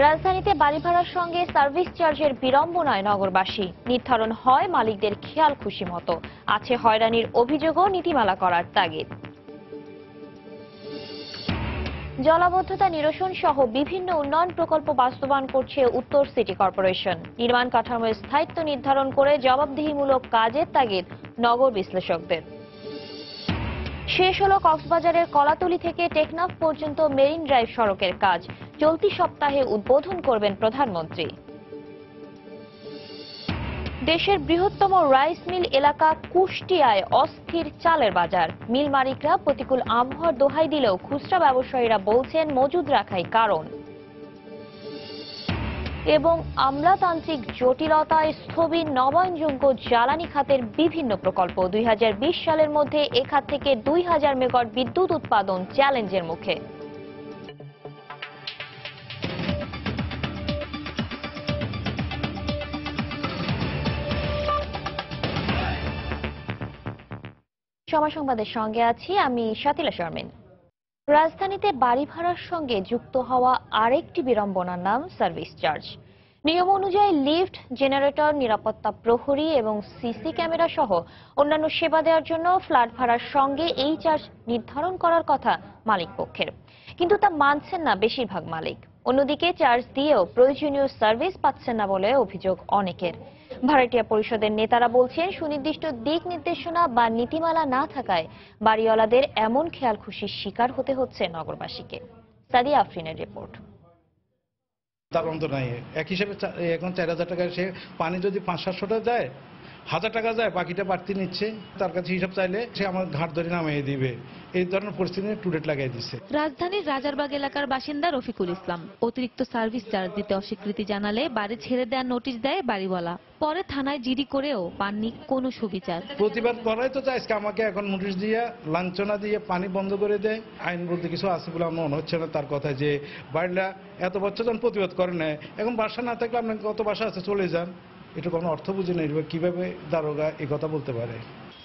রাজধানীতে বাড়ি ভাড়ার সঙ্গে সার্ভিস চার্জের বিড়ম্বনায় নগরবাসী। নির্ধারণ হয় মালিকদের খেয়াল খুশি মতো, আছে হয়রানির অভিযোগও নীতিমালা করার তাগিদ। জলাবদ্ধতা নিরসন সহ বিভিন্ন উন্নয়ন প্রকল্প বাস্তবায়ন করছে উত্তর সিটি কর্পোরেশন। নির্মাণ কাঠামোর স্থায়িত্ব নির্ধারণ করে জবাবদিহিমূলক কাজের তাগিদ নগর বিশ্লেষকদের। শেষ হলো কক্সবাজারের কলাতলী থেকে টেকনাফ পর্যন্ত মেরিন ড্রাইভ সড়কের কাজ। চলতি সপ্তাহে উদ্বোধন করবেন প্রধানমন্ত্রী। দেশের বৃহত্তম রাইস মিল এলাকা কুষ্টিয়ায় অস্থির চালের বাজার। মিল মালিকরা প্রতিকূল আবহাওয়ার দোহাই দিলেও খুচরা ব্যবসায়ীরা বলছেন মজুদ রাখাই কারণ। এবং আমলাতান্ত্রিক জটিলতায় স্থবির নবায়নযোগ্য জ্বালানি খাতের বিভিন্ন প্রকল্প। 2020 সালের মধ্যে এ খাত থেকে 2000 মেগাওয়াট বিদ্যুৎ উৎপাদন চ্যালেঞ্জের মুখে। সময় সংবাদের সঙ্গে আছি আমি শাতিলা শারমিন। রাজধানীতে বাড়ি ভাড়ার সঙ্গে যুক্ত হওয়া আরেকটি বিড়ম্বনার নাম সার্ভিস চার্জ। নিয়ম অনুযায়ী লিফট, জেনারেটর, নিরাপত্তা প্রহরী এবং সিসি ক্যামেরা সহ অন্যান্য সেবা দেওয়ার জন্য ফ্ল্যাট ভাড়ার সঙ্গে এই চার্জ নির্ধারণ করার কথা মালিক পক্ষের, কিন্তু তা মানছেন না বেশিরভাগ মালিক। অন্যদিকে চার্জ দিয়েও প্রয়োজনীয় সার্ভিস পাচ্ছেন না বলে অভিযোগ অনেকের। ভাড়াটিয়া পরিষদের নেতারা বলছেন, সুনির্দিষ্ট দিক নির্দেশনা বা নীতিমালা না থাকায় বাড়িওয়ালাদের এমন খেয়াল খুশির শিকার হতে হচ্ছে নগরবাসীকে। সাদিয়া আফরিনের রিপোর্ট। দারুণ তো নাই, এক হিসেবে এখন 4000 টাকা, সে পানি যদি 500-700 টাকা যায়, 1000 টাকা যায়, বাকিটা বাড়তি নিচ্ছে। তার কাছে হিসাব চাইলে সে আমার ঘাট ধরে নামিয়ে দিবে। এই ধরনের পরিস্থিতি টুডেট লাগাই দিচ্ছে। রাজধানীর রাজারবাগ এলাকার বাসিন্দা রফিকুল ইসলাম অতিরিক্ত সার্ভিস চার্জ দিতে অস্বীকৃতি জানালে বাড়ি ছেড়ে দেওয়ার নোটিশ দেয় বাড়িওয়ালা। পরে থানায় জিডি করেও পাননি কোনো সুবিচার। প্রতিবাদ করাই তো চাইছে, আমাকে এখন নোটিশ দিয়ে লাঞ্ছনা দিয়ে পানি বন্ধ করে দেয়। আইন বলতে কিছু আছে বলে আমার মনে হচ্ছে না তার কথা, যে বাড়িটা এত বছর যখন প্রতিবাদ করে নেয়, এখন বাসা না থাকলে আপনার কত বাসা আছে চলে যান। এটা কোনো অর্থ বুঝে নেই, কিভাবে দারোগা এই কথা বলতে পারে।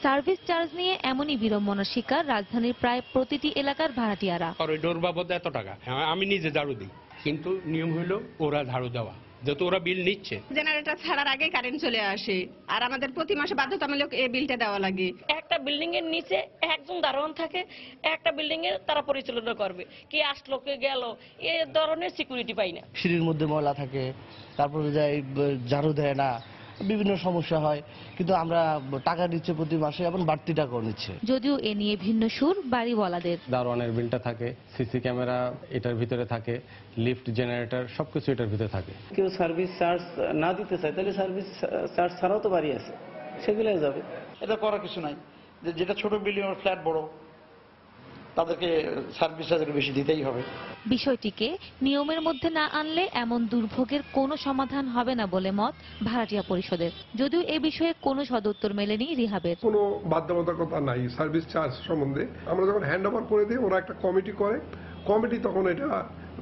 সার্ভিস চার্জ নিয়ে এমনই বিড়ম্বনার শিকার রাজধানীর প্রায় প্রতিটি এলাকার ভাড়াটিয়ারা। করিডোর বাবদ এত টাকা, আমি নিজে ঝাড়ু দিই, কিন্তু নিয়ম হলো ওরা ঝাড়ু দেওয়া, যেহেতু ওরা বিল নিচ্ছে। জেনারেটর ছাড়ার আগে কারেন্ট চলে আসে, আর আমাদের প্রতি মাসে বাধ্যতামূলক এই বিলটা দেওয়া লাগে। একটা বিল্ডিং এর নিচে একজন দারোয়ান থাকে, একটা বিল্ডিং এর তারা পরিচালনা করবে, কি আসলো কে গেল, এই ধরনের সিকিউরিটি পাই না। সিঁড়ির মধ্যে ময়লা থাকে, তারপরে যায় ঝাড়ু দেয় না, বিভিন্ন সমস্যা হয়। কিন্তু আমরা টাকা নিচ্ছে প্রতি মাসে, এবং বাড়তি টাকাও নিচ্ছে। যদিও এ নিয়ে ভিন্ন সুর বাড়িওয়ালাদের। দারোয়ানের বিলটা থাকে, সিসি ক্যামেরা এটার ভিতরে থাকে, লিফট, জেনারেটর সবকিছু এটার ভিতরে থাকে। কেউ সার্ভিস চার্জ না দিতে চায়, তাহলে সার্ভিস চার্জ ছাড়াও তো বাড়ি আছে, সেগুলাই যাবে। এটা করার কিছু নাই, যেটা ছোট বিল্ডিং ফ্ল্যাট বড়, তাদেরকে সার্ভিস চার্জ বেশি দিতেই হবে। বিষয়টিকে নিয়মের মধ্যে না আনলে এমন দুর্ভোগের কোনো সমাধান হবে না বলে মত ভাড়াটিয়া পরিষদের। যদিও এ বিষয়ে কোনো সদুত্তর মেলেনি রিহাবের। কোনো বাধ্যবাধকতা নাই সার্ভিস চার্জ সম্বন্ধে। আমরা যখন হ্যান্ড ওভার করে দিই, ওরা একটা কমিটি করে, কমিটি তখন এটা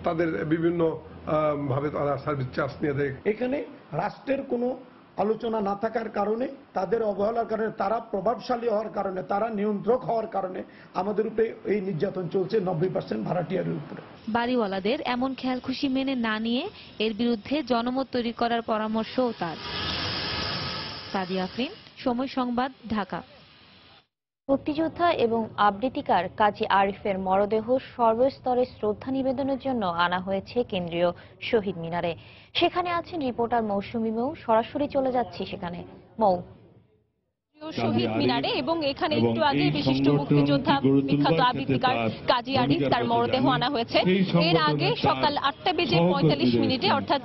তাদের বিভিন্ন ভাবে তারা সার্ভিস চার্জ নিয়ে দেয়। এখানে রাষ্ট্রের কোনো আলোচনা না থাকার কারণে, তাদের অবহেলার কারণে, তারা প্রভাবশালী হওয়ার কারণে, তারা নিয়ন্ত্রক হওয়ার কারণে আমাদের উপরে এই নির্যাতন চলছে 90% ভাড়াটিয়ার উপরে। বাড়িওয়ালাদের এমন খেয়াল খুশি মেনে না নিয়ে এর বিরুদ্ধে জনমত তৈরি করার পরামর্শও তার। সাদিয়া আফরিন, সময় সংবাদ, ঢাকা। মুক্তিযোদ্ধা এবং আবৃত্তিকার কাজী আরিফের মরদেহ সর্বস্তরে শ্রদ্ধা নিবেদনের জন্য আনা হয়েছে কেন্দ্রীয় শহীদ মিনারে। সেখানে আছেন রিপোর্টার মৌসুমী মৌ। সরাসরি চলে যাচ্ছি সেখানে। মৌ। শহীদ মিনারে এবং এখানে একটু আগে বিশিষ্ট মুক্তিযোদ্ধা বিখ্যাত আবৃত্তিকার কাজী আরিফ তার মরদেহ আনা হয়েছে। এর আগে সকাল 8:45 অর্থাৎ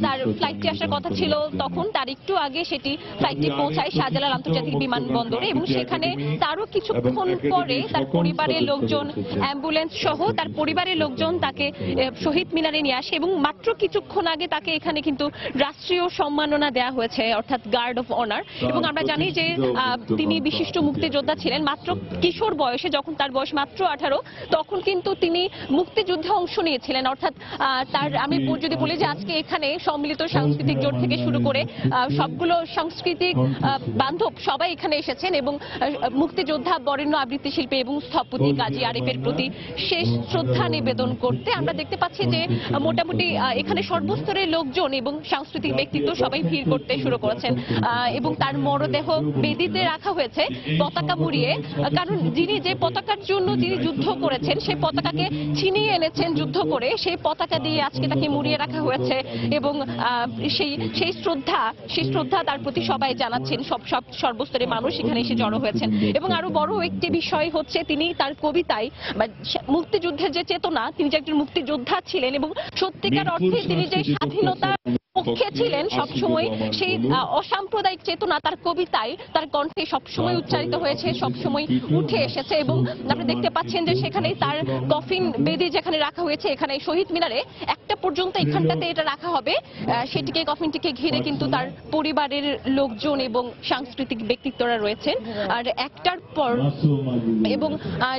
তার ফ্লাইটটি আসার কথা ছিল, তখন তার একটু আগে সেটি ফ্লাইটটি পৌঁছায় শাহজালাল আন্তর্জাতিক বিমানবন্দরে এবং সেখানে তারও কিছুক্ষণ পরে তার পরিবারের লোকজন, অ্যাম্বুলেন্স সহ তার পরিবারের লোকজন তাকে শহীদ মিনারে নিয়ে আসে এবং মাত্র কিছুক্ষণ আগে তাকে এখানে কিন্তু রাষ্ট্রীয় সম্মাননা দেওয়া হয়েছে, অর্থাৎ গার্ড অফ অনার। এবং আমরা জানি যে তিনি বিশিষ্ট মুক্তিযোদ্ধা ছিলেন, মাত্র কিশোর বয়সে, যখন তার বয়স মাত্র 18 তখন কিন্তু তিনি মুক্তিযুদ্ধে অংশ নিয়েছিলেন। অর্থাৎ তার আমি যদি বলি যে আজকে এখানে সম্মিলিত সাংস্কৃতিক জোট থেকে শুরু করে সবগুলো সাংস্কৃতিক বান্ধব সবাই এখানে এসেছেন এবং মুক্তিযোদ্ধা, বরেণ্য আবৃত্তি শিল্পী এবং স্থপতি কাজী আরিফের প্রতি শেষ শ্রদ্ধা নিবেদন করতে আমরা দেখতে পাচ্ছি যে মোটামুটি এখানে সর্বস্তরের লোকজন এবং সাংস্কৃতিক ব্যক্তিত্ব সবাই ভিড় করতে শুরু করেছেন এবং তার মরদেহ বেদিতে রাখা হয়েছে পতাকা মুড়িয়ে, কারণ যিনি যে পতাকার জন্য যিনি যুদ্ধ করেছেন সেই পতাকাকে ছিনিয়ে এনেছেন যুদ্ধ করে, সেই পতাকা দিয়ে আজকে তাকে মুড়িয়ে রাখা হয়েছে এবং সেই শ্রদ্ধা তার প্রতি সবাই জানাচ্ছেন, সর্বস্তরের মানুষ এখানে এসে জড়ো হয়েছেন। এবং আরো বড় একটি বিষয় হচ্ছে তিনি তার কবিতায় মুক্তিযুদ্ধের যে চেতনা, তিনি যে একজন মুক্তিযোদ্ধা ছিলেন এবং সত্যিকার অর্থে তিনি যে স্বাধীনতা পক্ষে ছিলেন, সবসময় সেই অসাম্প্রদায়িক চেতনা তার কবিতায়, তার কণ্ঠে সবসময় উচ্চারিত হয়েছে, সবসময় উঠে এসেছে। এবং আপনি দেখতে পাচ্ছেন যে সেখানে তার কফিন বেদি যেখানে রাখা হয়েছে, এখানে শহীদ মিনারে একটা পর্যন্ত এখানটাতে এটা রাখা হবে, সেটিকে কফিনটিকে ঘিরে কিন্তু তার পরিবারের লোকজন এবং সাংস্কৃতিক ব্যক্তিত্বরা রয়েছেন। আর একটার পর এবং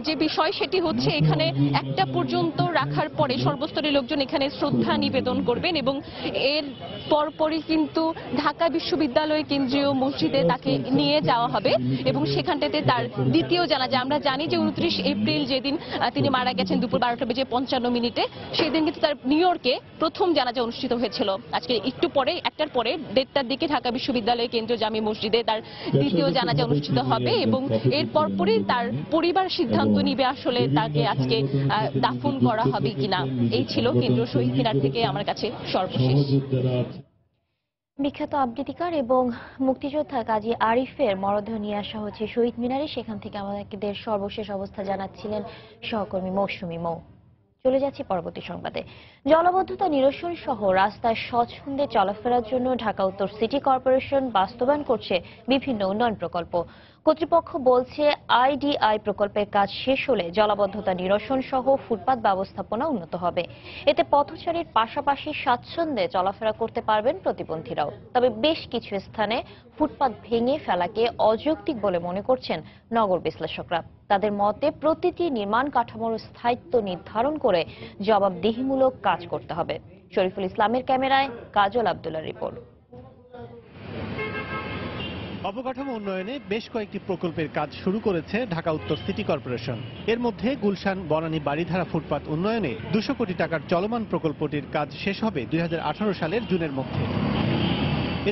যে বিষয় সেটি হচ্ছে এখানে একটা পর্যন্ত রাখার পরে সর্বস্তরের লোকজন এখানে শ্রদ্ধা নিবেদন করবেন এবং এর পরপরই কিন্তু ঢাকা বিশ্ববিদ্যালয় কেন্দ্রীয় মসজিদে তাকে নিয়ে যাওয়া হবে এবং সেখানটাতে তার দ্বিতীয় জানাজা। আমরা জানি যে 29 এপ্রিল যেদিন তিনি মারা গেছেন দুপুর 12:55 সেদিন কিন্তু তার নিউ ইয়র্কে প্রথম জানাজা অনুষ্ঠিত হয়েছিল। আজকে একটু পরে 1টার পরে 1:30টার দিকে ঢাকা বিশ্ববিদ্যালয় কেন্দ্রীয় জামি মসজিদে তার দ্বিতীয় জানাজা অনুষ্ঠিত হবে এবং এর পরপরই তার পরিবার সিদ্ধান্ত নিবে আসলে তাকে আজকে দাফন করা হবে কিনা। এই ছিল কেন্দ্রীয় শহীদ মিনার থেকে আমার কাছে সর্বশেষ। বিখ্যাত আবৃত্তিকার এবং মুক্তিযোদ্ধা কাজী আরিফের মরদেহ নিয়ে আসা হচ্ছে শহীদ মিনারে। সেখান থেকে আমাদের সর্বশেষ অবস্থা জানাচ্ছিলেন সহকর্মী মৌসুমী মৌ। চলে যাচ্ছি পরবর্তী সংবাদে। জলাবদ্ধতা নিরসন সহ রাস্তায় স্বচ্ছন্দে চলাফেরার জন্য ঢাকা উত্তর সিটি কর্পোরেশন বাস্তবায়ন করছে বিভিন্ন উন্নয়ন প্রকল্প। কর্তৃপক্ষ বলছে আইডিআই প্রকল্পের কাজ শেষ হলে জলাবদ্ধতা নিরসন সহ ফুটপাত ব্যবস্থাপনা উন্নত হবে। এতে পথচারীর পাশাপাশি স্বাচ্ছন্দ্যে চলাফেরা করতে পারবেন প্রতিবন্ধীরাও। তবে বেশ কিছু স্থানে ফুটপাত ভেঙে ফেলাকে অযৌক্তিক বলে মনে করছেন নগর বিশ্লেষকরা। তাদের মতে প্রতিটি নির্মাণ কাঠামোর স্থায়িত্ব নির্ধারণ করে জবাবদিহিমূলক কাজ করতে হবে। শরীফুল ইসলামের ক্যামেরায় কাজল আব্দুল্লাহর রিপোর্ট। অবকাঠামো উন্নয়নে বেশ কয়েকটি প্রকল্পের কাজ শুরু করেছে ঢাকা উত্তর সিটি কর্পোরেশন। এর মধ্যে গুলশান বনানী বাড়িধারা ফুটপাত উন্নয়নে 200 কোটি টাকার চলমান প্রকল্পটির কাজ শেষ হবে 2018 সালের জুনের মধ্যে।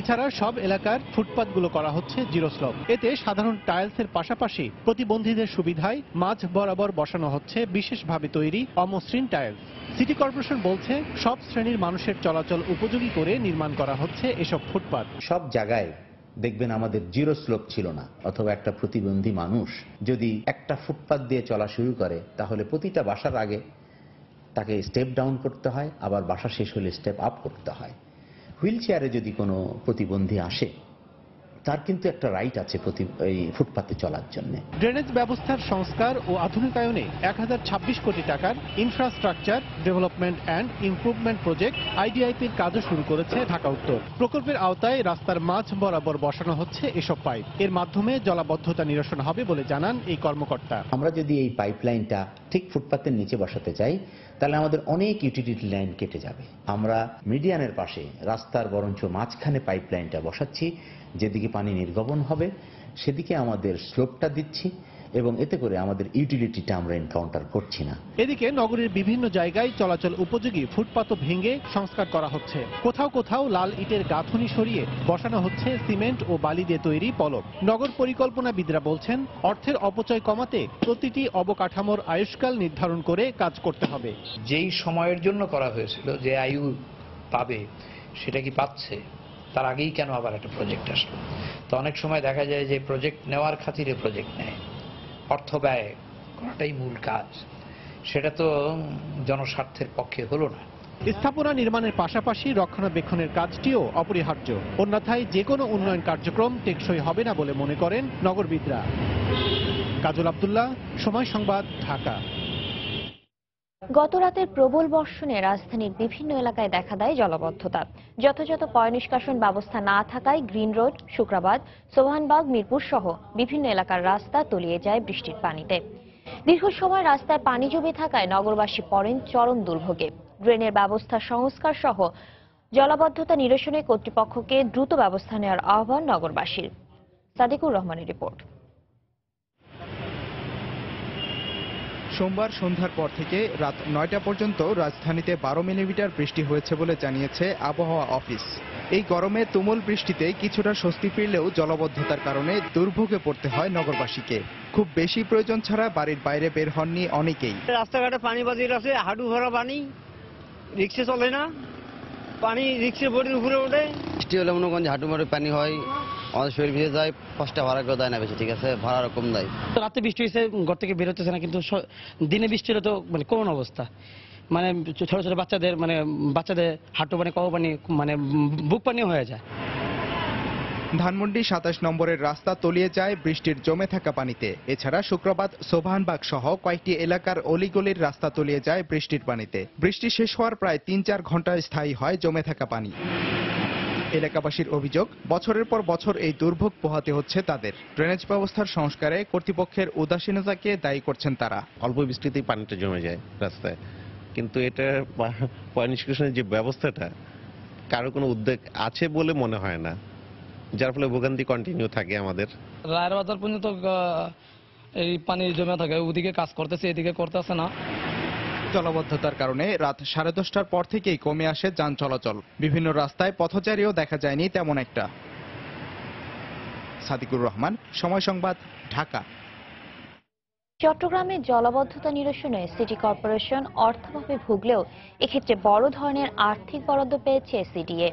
এছাড়া সব এলাকার ফুটপাতগুলো করা হচ্ছে জিরো স্লপ। এতে সাধারণ টাইলসের পাশাপাশি প্রতিবন্ধীদের সুবিধায় মাঝ বরাবর বসানো হচ্ছে বিশেষভাবে তৈরি অমসৃণ টাইলস। সিটি কর্পোরেশন বলছে সব শ্রেণীর মানুষের চলাচল উপযোগী করে নির্মাণ করা হচ্ছে এসব ফুটপাত। সব জায়গায় দেখবেন আমাদের জিরো স্লোপ ছিল না, অথবা একটা প্রতিবন্ধী মানুষ যদি একটা ফুটপাত দিয়ে চলা শুরু করে তাহলে প্রতিটা বাসার আগে তাকে স্টেপ ডাউন করতে হয়, আবার বাসা শেষ হলে স্টেপ আপ করতে হয়। হুইল চেয়ারে যদি কোনো প্রতিবন্ধী আসে তার কিন্তু একটা রাইট আছে এই ফুটপাতে চলার জন্য। ড্রেনেজ ব্যবস্থার সংস্কার ও আধুনিকায়নে 1026 কোটি টাকার infrastructure development and improvement project আইডিআইপির কাজও শুরু করেছে ঢাকা উত্তর। প্রকল্পের আওতায় রাস্তার মাঝ বরাবর বসানো হচ্ছে এসব পাইপ। এর মাধ্যমে জলাবদ্ধতা নিরসন হবে বলে জানান এই কর্মকর্তা। আমরা যদি এই পাইপলাইনটা ঠিক ফুটপাতের নিচে বসাতে চাই তাহলে আমাদের অনেক ইউটিলিটি লাইন কেটে যাবে। আমরা মিডিয়ানের পাশে রাস্তার বরঞ্চ মাঝখানে পাইপলাইনটা বসাচ্ছি, যেদিকে পানি নির্গমন হবে সেদিকে আমাদের স্লোপটা দিচ্ছি এবং এতে করে আমাদের ইউটিলিটিটা আমরা এনকাউন্টার করছি না। এদিকে নগরীর বিভিন্ন জায়গায় চলাচল উপযোগী ফুটপাতও ভেঙে সংস্কার করা হচ্ছে। কোথাও কোথাও লাল ইটের গাঁথুনি সরিয়ে বসানো হচ্ছে সিমেন্ট ও বালি দিয়ে তৈরি পলক। নগর পরিকল্পনাবিদরা বলছেন অর্থের অপচয় কমাতে প্রতিটি অবকাঠামোর আয়ুষ্কাল নির্ধারণ করে কাজ করতে হবে। যেই সময়ের জন্য করা হয়েছিল, যে আয়ু পাবে সেটা কি পাচ্ছে, তার আগেই কেন আবার একটা প্রজেক্ট আসলো? তো অনেক সময় দেখা যায় যে প্রজেক্ট নেওয়ার খাতিরে প্রজেক্ট নেয়, অর্থ ব্যয় করাটাই মূল কাজ, সেটা তো জনস্বার্থের পক্ষে হলো না। স্থাপনা নির্মাণের পাশাপাশি রক্ষণাবেক্ষণের কাজটিও অপরিহার্য, অন্যথায় যে কোনো উন্নয়ন কার্যক্রম টেকসই হবে না বলে মনে করেন নগরবিদরা। কাজল আব্দুল্লাহ, সময় সংবাদ, ঢাকা। গত রাতের প্রবল বর্ষণে রাজধানীর বিভিন্ন এলাকায় দেখা দেয় জলাবদ্ধতা। যথাযথ পয় নিষ্কাশন ব্যবস্থা না থাকায় গ্রিন রোড, শুক্রাবাদ, সোবহানবাগ, মিরপুর সহ বিভিন্ন এলাকার রাস্তা তলিয়ে যায় বৃষ্টির পানিতে। দীর্ঘ সময় রাস্তায় পানি জমে থাকায় নগরবাসী পড়েন চরম দুর্ভোগে। ড্রেনের ব্যবস্থা সংস্কার সহ জলাবদ্ধতা নিরসনে কর্তৃপক্ষকে দ্রুত ব্যবস্থা নেওয়ার আহ্বান নগরবাসীর। সাদিকুর রহমানের রিপোর্ট। সোমবার সন্ধ্যার পর থেকে রাত ৯টা পর্যন্ত রাজধানীতে ১২ মিলিমিটার বৃষ্টি হয়েছে বলে জানিয়েছে আবহাওয়া অফিস। এই গরমে তুমুল বৃষ্টিতে কিছুটা স্বস্তি ফিরলেও জলাবদ্ধতার কারণে দুর্ভোগে পড়তে হয় নগরবাসীকে। খুব বেশি প্রয়োজন ছাড়া বাড়ির বাইরে বের হননি অনেকেই। রাস্তাঘাটে পানি বাজিয়ে আছে, হাঁটু ভরা পানি, রিক্সা চলে না, পানি রিক্সা বডির উপরে ওঠে। বৃষ্টি হলে মনে করেন হাঁটু মারে পানি হয়, আমাদের শরীর ভিজে যায়, 5টা ভাড়া করে দেয় না বেশি, ঠিক আছে, ভাড়া কম দেয়। রাতে বৃষ্টি হয়েছে, ঘর থেকে বের হতেছে না, কিন্তু দিনে বৃষ্টি হলে তো মানে কোন অবস্থা, মানে ছোট ছোট বাচ্চাদের হাঁটু পানি, কহ পানি, মানে বুক পানি হয়ে যায়। ধানমন্ডি ২৭ নম্বরের রাস্তা তলিয়ে যায় বৃষ্টির জমে থাকা পানিতে। এছাড়া শুক্রবাদ, সোবহানবাগ সহ কয়েকটি এলাকার অলিগলির রাস্তা তলিয়ে যায় বৃষ্টির পানিতে। বৃষ্টি শেষ হওয়ার প্রায় ৩-৪ ঘন্টায় স্থায়ী হয় জমে থাকা পানি। এলাকাবাসীর অভিযোগ, বছরের পর বছর এই দুর্ভোগ পোহাতে হচ্ছে তাদের। ড্রেনেজ ব্যবস্থার সংস্কারে কর্তৃপক্ষের উদাসীনতাকে দায়ী করছেন তারা। অল্প বৃষ্টিতেই পানিটা জমে যায় রাস্তায়, কিন্তু এটা পয় নিষ্কাশনের যে ব্যবস্থাটা কারো কোনো উদ্যোগ আছে বলে মনে হয় না, যার ফলে ভোগান্তি কন্টিনিউ থাকে আমাদের। রায়ের বাজার পর্যন্ত এই পানি জমে থাকে, ওদিকে কাজ করতেছে, এদিকে করতেছে না। জলাবদ্ধতার কারণে রাত 10:30টার পর থেকেই কমে আসে যান চলাচল। বিভিন্ন রাস্তায় পথচারীও দেখা যায়নি তেমন একটা। সাদিকুর রহমান, সময় সংবাদ, ঢাকা। চট্টগ্রামে জলাবদ্ধতা নিরসনে সিটি কর্পোরেশন অর্থাভাবে ভুগলেও এক্ষেত্রে বড় ধরনের আর্থিক বরাদ্দ পেয়েছে সিডিএ।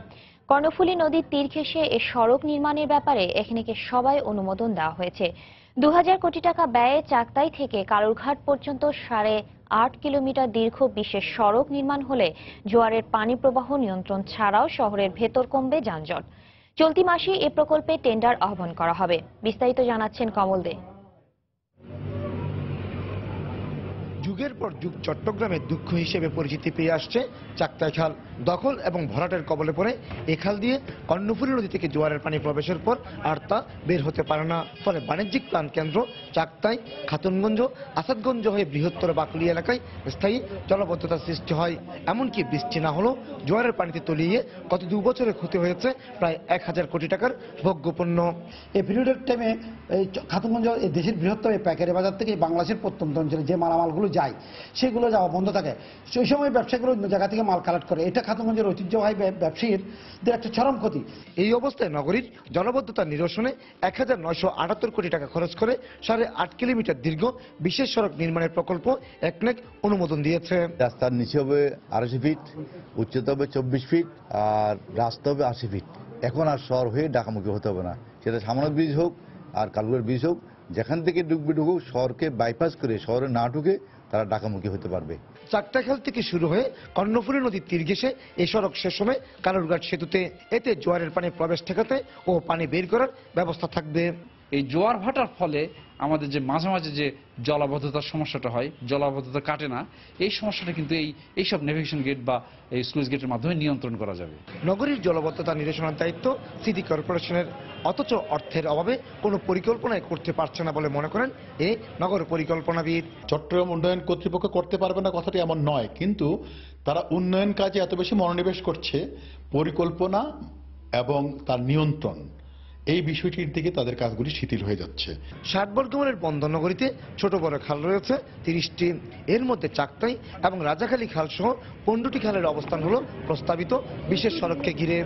কর্ণফুলী নদীর তীর ঘেঁষে এ সড়ক নির্মাণের ব্যাপারে এখানে সবাই অনুমোদন দেওয়া হয়েছে। ২০০০ কোটি টাকা ব্যয়ে চাকতাই থেকে কালুরঘাট পর্যন্ত 8.5 কিলোমিটার দীর্ঘ বিশেষ সড়ক নির্মাণ হলে জোয়ারের পানি প্রবাহ নিয়ন্ত্রণ ছাড়াও শহরের ভেতর কমবে যানজট। চলতি মাসে এ প্রকল্পে টেন্ডার আহ্বান করা হবে। বিস্তারিত জানাচ্ছেন কমল দে। যুগের পর যুগ চট্টগ্রামের দুঃখ হিসেবে পরিচিতি পেয়ে আসছে চাকতাই খাল। দখল এবং ভরাটের কবলে পড়ে এ খাল দিয়ে কর্ণফুলী নদী থেকে জোয়ারের পানি প্রবেশের পর আর তা বের হতে পারে না। ফলে বাণিজ্যিক প্রাণকেন্দ্র চাকতাই, খাতুনগঞ্জ, আসাদগঞ্জ হয়ে বৃহত্তর বাকলি এলাকায় স্থায়ী জলাবদ্ধতার সৃষ্টি হয়। এমনকি বৃষ্টি না হলেও জোয়ারের পানিতে তলিয়ে গত 2 বছরে ক্ষতি হয়েছে প্রায় 1000 কোটি টাকার ভোগ্যপণ্য। এই পিরিয়ডের টাইমে এই খাতুনগঞ্জ দেশের বৃহত্তম পাইকারি বাজার থেকে বাংলাদেশের প্রত্যন্ত অঞ্চলে যে মালামালগুলো যায় সেগুলো যাওয়া বন্ধ থাকে। সেই সময় ব্যবসায়ীগুলো অন্য জায়গা থেকে মাল কালেক্ট করে। এটা খাতুনগঞ্জের ঐতিহ্যবাহী ব্যবসায়ীদের একটা চরম ক্ষতি। এই অবস্থায় নগরীর জলাবদ্ধতা নিরসনে 1978 কোটি টাকা খরচ করে 8.5 কিলোমিটার দীর্ঘ বিশেষ সড়ক নির্মাণের প্রকল্প একনেক অনুমোদন দিয়েছে। রাস্তার নিচে হবে 250 ফিট, উচ্চতা হবে 24 ফিট, আর রাস্তা হবে 80 ফিট। এখন আর শহর হয়ে ঢাকামুখী হতে হবে না, সেটা সামনের ব্রিজ হোক আর কালুয়ার ব্রিজ হোক, যেখান থেকে ঢুকুক শহরকে বাইপাস করে শহরে না ঢুকে তারা ঢাকামুখী হতে পারবে। চাকতাখাল থেকে শুরু হয়ে কর্ণফুলী নদীর তীর ঘেঁষে এই সড়ক শেষ হবে কালুরঘাট সেতুতে। এতে জোয়ারের পানি প্রবেশ ঠেকাতে ও পানি বের করার ব্যবস্থা থাকবে। এই জোয়ার ভাটার ফলে আমাদের যে মাঝে মাঝে যে জলাবদ্ধতার সমস্যাটা হয়, জলাবদ্ধতা কাটে না, এই সমস্যাটা কিন্তু এইসব নেভিগেশন গেট বা এই স্লুইস গেটের মাধ্যমে নিয়ন্ত্রণ করা যাবে। নগরীর জলাবদ্ধতা নিরসনের দায়িত্ব সিটি কর্পোরেশনের, অথচ অর্থের অভাবে কোনো পরিকল্পনাই করতে পারছে না বলে মনে করেন এই নগর পরিকল্পনাবিদ। চট্টগ্রাম উন্নয়ন কর্তৃপক্ষ করতে পারবে না কথাটি এমন নয়, কিন্তু তারা উন্নয়ন কাজে এত বেশি মনোনিবেশ করছে, পরিকল্পনা এবং তার নিয়ন্ত্রণ এই বিষয়টির দিকে তাদের কাজগুলি শিথিল হয়ে যাচ্ছে। 60 বর্গমাইলের বন্দরনগরীতে ছোট বড় খাল রয়েছে 30টি। এর মধ্যে চাকতাই এবং রাজাখালী খাল সহ 15টি খালের অবস্থান হলো প্রস্তাবিত বিশেষ সড়ককে ঘিরে।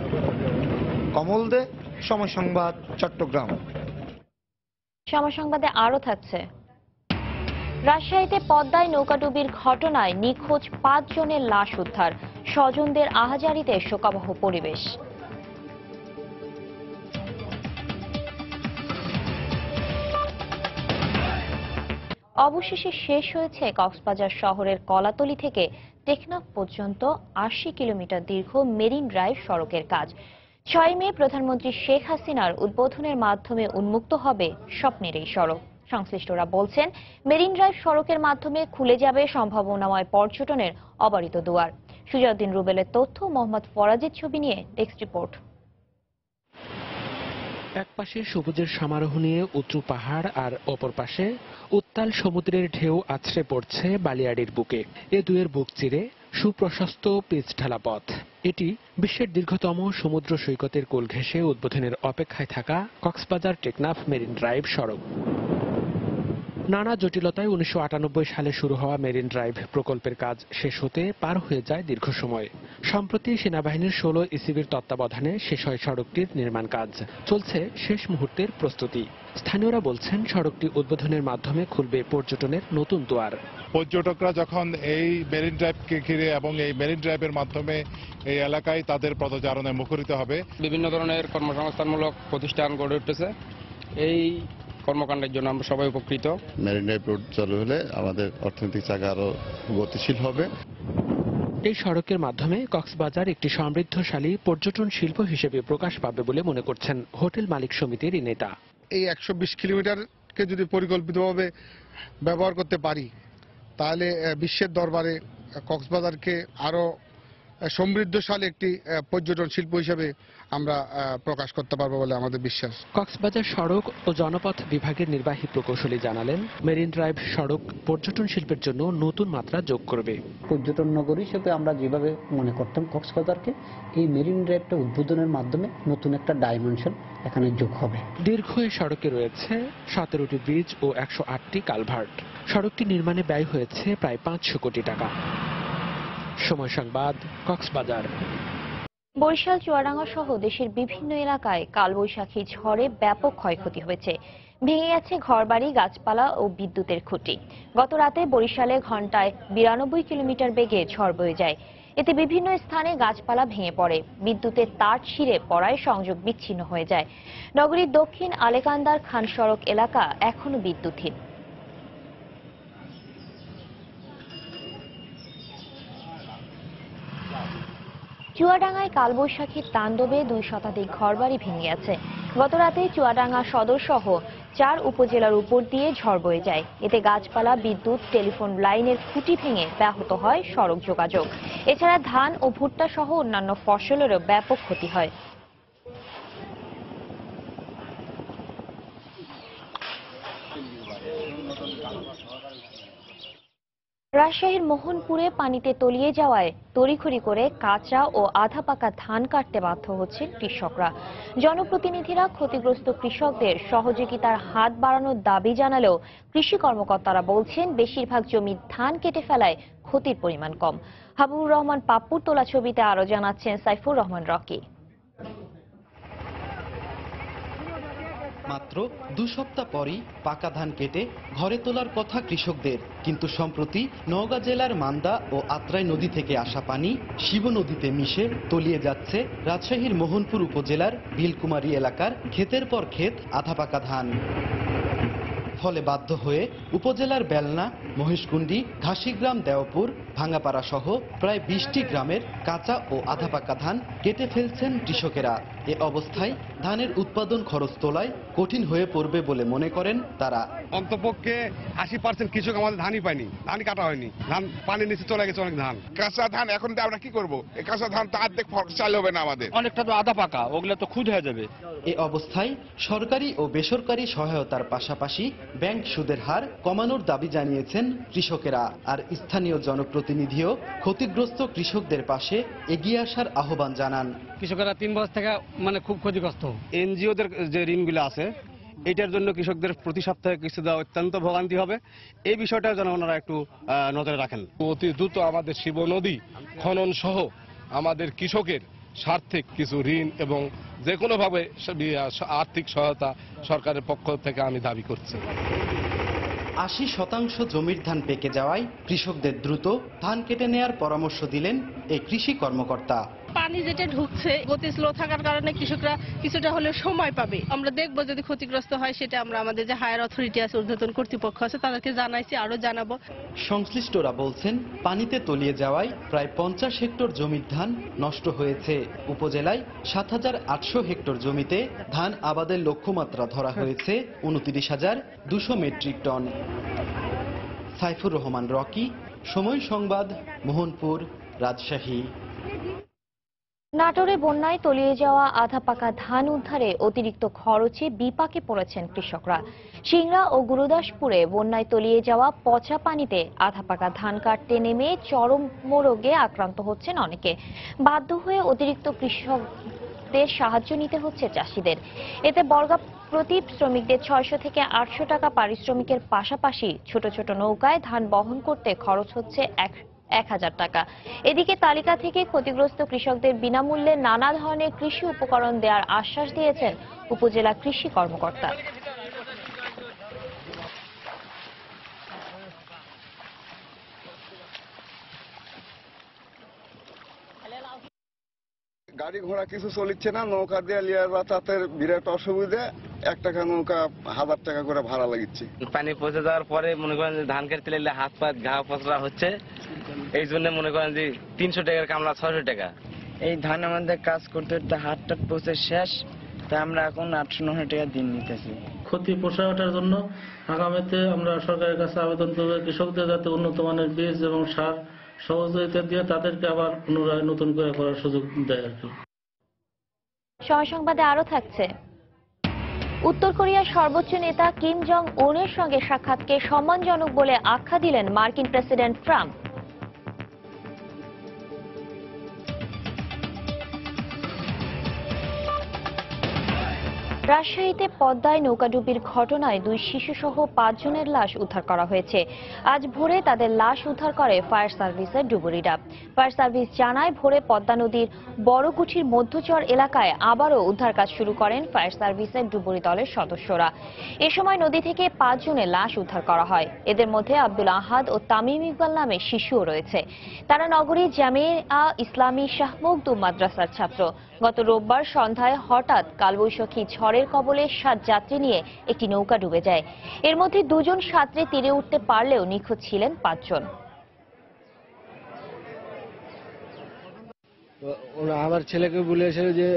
কমল দে, সময় সংবাদ, চট্টগ্রাম। সময় সংবাদে আরো থাকছে, রাজশাহীতে পদ্মায় নৌকাডুবির ঘটনায় নিখোঁজ 5 জনের লাশ উদ্ধার, স্বজনদের আহাজারিতে শোকাবহ পরিবেশ। অবশেষে শেষ হয়েছে কক্সবাজার শহরের কলাতলী থেকে টেকনাফ পর্যন্ত 80 কিলোমিটার দীর্ঘ মেরিন ড্রাইভ সড়কের কাজ। 6 মে প্রধানমন্ত্রী শেখ হাসিনার উদ্বোধনের মাধ্যমে উন্মুক্ত হবে স্বপ্নের এই সড়ক। সংশ্লিষ্টরা বলছেন মেরিন ড্রাইভ সড়কের মাধ্যমে খুলে যাবে সম্ভাবনাময় পর্যটনের অবারিত দুয়ার। সুজাউদ্দিন রুবেলের তথ্য, মোহাম্মদ ফরাজের ছবি নিয়ে ডেস্ক রিপোর্ট। একপাশে সবুজের সমারোহ নিয়ে উঁচু পাহাড় আর অপর পাশে উত্তাল সমুদ্রের ঢেউ আছড়ে পড়ছে বালিয়াড়ির বুকে। এ দুয়ের বুক চিরে সুপ্রশস্ত পিচ ঢালা পথ। এটি বিশ্বের দীর্ঘতম সমুদ্র সৈকতের কোল ঘেঁষে উদ্বোধনের অপেক্ষায় থাকা কক্সবাজার টেকনাফ মেরিন ড্রাইভ সড়ক। নানা জটিলতায় 1998 সালে শুরু হওয়া মেরিন ড্রাইভ প্রকল্পের কাজ শেষ হতে পার হয়ে যায় দীর্ঘ সময়। সম্প্রতি সেনাবাহিনীর 16 ইসিবির তত্ত্বাবধানে শেষ হয় সড়কটির নির্মাণ কাজ। চলছে শেষ মুহূর্তের প্রস্তুতি। স্থানীয়রা বলছেন সড়কটি উদ্বোধনের মাধ্যমে খুলবে পর্যটনের নতুন দুয়ার। পর্যটকরা যখন এই মেরিন ড্রাইভকে ঘিরে এবং এই মেরিন ড্রাইভের মাধ্যমে এই এলাকায় তাদের পদচারণে মুখরিত হবে। বিভিন্ন ধরনের কর্মসংস্থানমূলক প্রতিষ্ঠান গড়ে উঠতেছে। এই কর্মকাণ্ডের জন্য আমরা সবাই উপকৃত। মেরিন ড্রাইভ রোড চালু হলে আমাদের অর্থনৈতিক চাকা আরো গতিশীল হবে। এই সড়কের মাধ্যমে কক্সবাজার একটি সমৃদ্ধশালী পর্যটন শিল্প হিসেবে প্রকাশ পাবে বলে মনে করছেন হোটেল মালিক সমিতির নেতা। এই 120 কিলোমিটারকে যদি পরিকল্পিতভাবে ব্যবহার করতে পারি তাহলে বিশ্বের দরবারে কক্সবাজারকে আরো সমৃদ্ধশালী একটি পর্যটন শিল্প হিসেবে আমরা প্রকাশ করতে পারবো বলে আমাদের বিশ্বাস। কক্সবাজার সড়ক ও জনপথ বিভাগের নির্বাহী প্রকৌশলী জানালেন, মেরিন ড্রাইভ সড়ক পর্যটন শিল্পের জন্য নতুন মাত্রা যোগ করবে। পর্যটন নগরী হিসেবে আমরা যেভাবে মনে করতাম কক্সবাজারকে, এই মেরিন ড্রাইভটা উদ্বোধনের মাধ্যমে নতুন একটা ডাইমেনশন এখানে যোগ হবে। দীর্ঘ এই সড়কে রয়েছে 17টি ব্রিজ ও 108টি কালভার্ট। সড়কটি নির্মাণে ব্যয় হয়েছে প্রায় 500 কোটি টাকা। সময় সংবাদ, কক্সবাজার। বরিশাল, চুয়াডাঙ্গা সহ দেশের বিভিন্ন এলাকায় কালবৈশাখী ঝড়ে ব্যাপক ক্ষয়ক্ষতি হয়েছে। ভেঙে গেছে ঘরবাড়ি, গাছপালা ও বিদ্যুতের খুঁটি। গত রাতে বরিশালে ঘন্টায় 92 কিলোমিটার বেগে ঝড় বয়ে যায়। এতে বিভিন্ন স্থানে গাছপালা ভেঙে পড়ে, বিদ্যুতের তার ছিঁড়ে পড়ায় সংযোগ বিচ্ছিন্ন হয়ে যায়। নগরীর দক্ষিণ আলেকান্দার খান সড়ক এলাকা এখনো বিদ্যুৎহীন। চুয়াডাঙ্গায় কালবৈশাখীর তাণ্ডবে 2 শতাধিক ঘরবাড়ি ভেঙে গেছে। গত রাতে চুয়াডাঙ্গা সদর সহ 4 উপজেলার উপর দিয়ে ঝড় বয়ে যায়। এতে গাছপালা, বিদ্যুৎ, টেলিফোন লাইনের খুঁটি ভেঙে ব্যাহত হয় সড়ক যোগাযোগ। এছাড়া ধান ও ভুট্টা সহ অন্যান্য ফসলেরও ব্যাপক ক্ষতি হয়। রাজশাহীর মোহনপুরে পানিতে তলিয়ে যাওয়ায় তড়িঘড়ি করে কাঁচা ও আধা পাকা ধান কাটতে বাধ্য হচ্ছেন কৃষকরা। জনপ্রতিনিধিরা ক্ষতিগ্রস্ত কৃষকদের সহযোগিতার হাত বাড়ানোর দাবি জানালেও কৃষি কর্মকর্তারা বলছেন বেশিরভাগ জমির ধান কেটে ফেলায় ক্ষতির পরিমাণ কম। হাবিবুর রহমান পাপ্পুর তোলা ছবিতে আরো জানাচ্ছেন সাইফুর রহমান রকি। মাত্র 2 সপ্তাহ পরই পাকা ধান কেটে ঘরে তোলার কথা কৃষকদের, কিন্তু সম্প্রতি নওগাঁ জেলার মান্দা ও আত্রাই নদী থেকে আসা পানি শিব নদীতে মিশে তলিয়ে যাচ্ছে রাজশাহীর মোহনপুর উপজেলার বিলকুমারী এলাকার ক্ষেতের পর ক্ষেত আধা পাকা ধান। ফলে বাধ্য হয়ে উপজেলার বেলনা, মহেশকুন্ডি, ঘাসিগ্রাম, দেওপুর, ভাঙ্গাপাড়া সহ প্রায় 20টি গ্রামের কাঁচা ও আধা পাকা ধান কেটে ফেলছেন কৃষকেরা। এ অবস্থায় ধানের উৎপাদন খরচ তোলায় কঠিন হয়ে পড়বে বলে মনে করেন তারা। অন্তপক্ষে 80% কৃষক আমাদের ধানই পায়নি, ধান কাটা হয়নি, ধান পানির নিচে চলে গেছে অনেক ধান। কাঁচা ধান এখন আমরা কি করব? এই কাঁচা ধান তো অর্ধেক চাল হবে না আমাদের, অনেকটা তো আধা পাকা, ওগুলো তো খুদ হয়ে যাবে। এ অবস্থায় সরকারি ও বেসরকারি সহায়তার পাশাপাশি ব্যাংক সুদের হার কমানোর দাবি জানিয়েছেন কৃষকেরা। আর স্থানীয় জনপ্রতিনিধিও ক্ষতিগ্রস্ত কৃষকদের পাশে এগিয়ে আসার আহ্বান জানান। কৃষকেরা 3 বছর থেকে খুব ক্ষতিগ্রস্ত। এনজিওদের যে ঋণগুলো আছে এটার জন্য কৃষকদের প্রতি সপ্তাহে কিছু দেওয়া অত্যন্ত ভোগান্তি হবে। এই বিষয়টা যেন ওনারা একটু নজরে রাখেন। অতি দ্রুত আমাদের শিব নদী খনন সহ আমাদের কৃষকের স্বার্থে কিছু ঋণ এবং যে কোনোভাবে আর্থিক সহায়তা সরকারের পক্ষ থেকে আমি দাবি করছি। 80% জমির ধান পেকে যাওয়ায় কৃষকদের দ্রুত ধান কেটে নেয়ার পরামর্শ দিলেন এই কৃষি কর্মকর্তা। পানি যেটা ঢুকছে গতি স্লো থাকার কারণে কৃষকরা কিছুটা হলেও সময় পাবে। আমরা দেখবো যদি ক্ষতিগ্রস্ত হয় সেটা আমরা আমাদের যে হায়ার অথরিটি আছে, ঊর্ধ্বতন কর্তৃপক্ষ আছে, তাদেরকে জানাইছি, আরো জানাবো। সংশ্লিষ্টরা বলছেন পানিতে তলিয়ে যাওয়ায় প্রায় 50 হেক্টর জমির ধান নষ্ট হয়েছে। উপজেলায় ৭,৮০০ হেক্টর জমিতে ধান আবাদের লক্ষ্যমাত্রা ধরা হয়েছে ২৯,২০০ মেট্রিক টন। সাইফুর রহমান রকি, সময় সংবাদ, মোহনপুর, রাজশাহী। নাটোরে বন্যায় তলিয়ে যাওয়া আধা পাকা ধান উদ্ধারে অতিরিক্ত খরচে বিপাকে পড়েছেন কৃষকরা। সিংড়া ও গুরুদাসপুরে বন্যায় তলিয়ে যাওয়া পচা পানিতে আধা পাকা ধান কাটতে নেমে চরম রোগে আক্রান্ত হচ্ছেন অনেকে। বাধ্য হয়ে অতিরিক্ত কৃষকদের সাহায্য নিতে হচ্ছে চাষিদের। এতে বর্গা প্রতি শ্রমিকদের ৬০০ থেকে ৮০০ টাকা পারিশ্রমিকের পাশাপাশি ছোট ছোট নৌকায় ধান বহন করতে খরচ হচ্ছে ১,০০০ টাকা। এদিকে তালিকা থেকে ক্ষতিগ্রস্ত কৃষকদের বিনামূল্যে নানা ধরনের কৃষি উপকরণ দেওয়ার আশ্বাস দিয়েছেন উপজেলা কৃষি কর্মকর্তা। গাড়ি ঘোড়া কিছু চলিচ্ছে না, নৌকা দিয়ে লিয়ার যাতায়াতের বিরাট অসুবিধা। ১ টাকা নৌকা ১,০০০ টাকা করে ভাড়া লাগিচ্ছে। পানি পচে যাওয়ার পরে মনে করেন যে ধান কাটতে লাগলে হাত পা ঘা পচরা হচ্ছে, এই জন্য মনে করেন যে ৩০০ টাকার কামলা ৬০০ টাকা। এই ধান আমাদের কাজ করতে করতে হাতটা পচে শেষ, তাই আমরা এখন ৮০০-৯০০ টাকা দিন নিতেছি। ক্ষতি পোষায় ওঠার জন্য আগামীতে আমরা সরকারের কাছে আবেদন করব কৃষকদের যাতে উন্নত মানের বীজ এবং সার সহযোগিতা দিয়ে তাদেরকে আবার পুনরায় নতুন করে করার সুযোগ দেয় আর কি। সময় সংবাদে আরো থাকছে, উত্তর কোরিয়ার সর্বোচ্চ নেতা কিম জং উনের সঙ্গে সাক্ষাৎকে সম্মানজনক বলে আখ্যা দিলেন মার্কিন প্রেসিডেন্ট ট্রাম্প। রাজশাহীতে পদ্মায় নৌকাডুবির ঘটনায় ২ শিশুসহ ৫ জনের লাশ উদ্ধার করা হয়েছে। আজ ভোরে তাদের লাশ উদ্ধার করে ফায়ার সার্ভিসের ডুবুরিরা। ফায়ার সার্ভিস জানায় ভোরে পদ্মা নদীর বড়কুঠির মধ্যচর এলাকায় আবারও উদ্ধার কাজ শুরু করেন ফায়ার সার্ভিসের ডুবুরি দলের সদস্যরা। এ সময় নদী থেকে ৫ জনের লাশ উদ্ধার করা হয়। এদের মধ্যে আব্দুল আহাদ ও তামিম ইকবাল নামে শিশুও রয়েছে। তারা নগরীর জামিয়া ইসলামী শাহ মখদুম মাদ্রাসার ছাত্র। গত রোববার সন্ধ্যায় হঠাৎ কালবৈশাখী ঝড়ের কবলে ৭ যাত্রী নিয়ে একটি নৌকা ডুবে যায়। এর মধ্যে ২ জন সাঁতরে তীরে উঠতে পারলেও নিখোঁজ ছিলেন ৫ জন। আমার ছেলেকে বলেছিল যে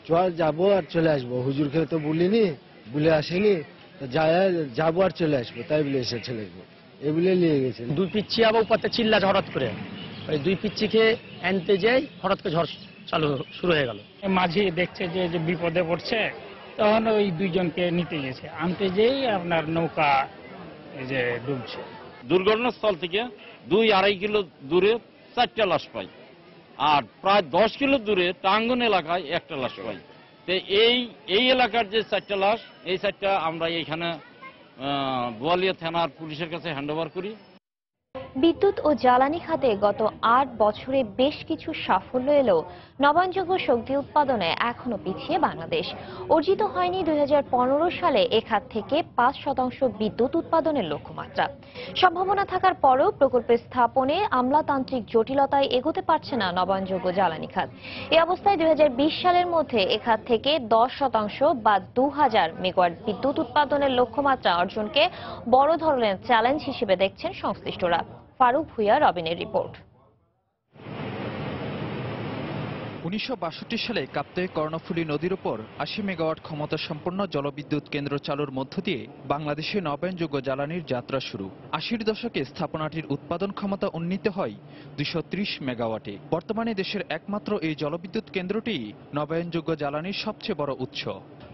চল যাবো আর চলে আসবো, হুজুরকে তো বলিনি, বলে আসেনি, যাবো আর চলে আসবো, তাই বলে এসে ছেলেকে এ বলে নিয়ে গেছে। 2 পিচ্ছি আবার উপাতে চিল্লা হঠাৎ করে, ওই 2 পিচ্ছিকে আনতে যাই হঠাৎ করে ঝড় শুরু হয়ে গেল। মাঝি দেখছে যে বিপদে পড়ছে, তখন ওই 2 জনকে নিতে গেছে, আনতে যেই আপনার নৌকা এই যে ডুবছে। দুর্ঘটনাস্থল থেকে 2-2.5 কিলো দূরে 4টা লাশ পাই, আর প্রায় 10 কিলো দূরে টাঙ্গন এলাকায় 1টা লাশ পাই। তো এই এলাকার যে 4টা লাশ, এই 4টা আমরা এইখানে বোয়ালিয়া থানার পুলিশের কাছে হ্যান্ডওভার করি। বিদ্যুৎ ও জ্বালানি খাতে গত ৮ বছরে বেশ কিছু সাফল্য এলেও নবায়নযোগ্য শক্তি উৎপাদনে এখনো পিছিয়ে বাংলাদেশ। অর্জিত হয়নি ২০১৫ সালে এ খাত থেকে ৫% বিদ্যুৎ উৎপাদনের লক্ষ্যমাত্রা। সম্ভাবনা থাকার পরেও প্রকল্পের স্থাপনে আমলাতান্ত্রিক জটিলতায় এগোতে পারছে না নবায়নযোগ্য জ্বালানি খাত। এ অবস্থায় ২০২০ সালের মধ্যে এ খাত থেকে 10% বা ২০০০ মেগাওয়াট বিদ্যুৎ উৎপাদনের লক্ষ্যমাত্রা অর্জনকে বড় ধরনের চ্যালেঞ্জ হিসেবে দেখছেন সংশ্লিষ্টরা। ফারুক ভুইয়া, রবিনের রিপোর্ট। ১৯৬২ সালে কাপ্তাই কর্ণফুলী নদীর উপর ৮০ মেগাওয়াট ক্ষমতা সম্পন্ন জলবিদ্যুৎ কেন্দ্র চালুর মধ্য দিয়ে বাংলাদেশে নবায়নযোগ্য জ্বালানির যাত্রা শুরু। ৮০-র দশকে স্থাপনাটির উৎপাদন ক্ষমতা উন্নীত হয় ২৩০ মেগাওয়াটে। বর্তমানে দেশের একমাত্র এই জলবিদ্যুৎ কেন্দ্রটি নবায়নযোগ্য জ্বালানির সবচেয়ে বড় উৎস।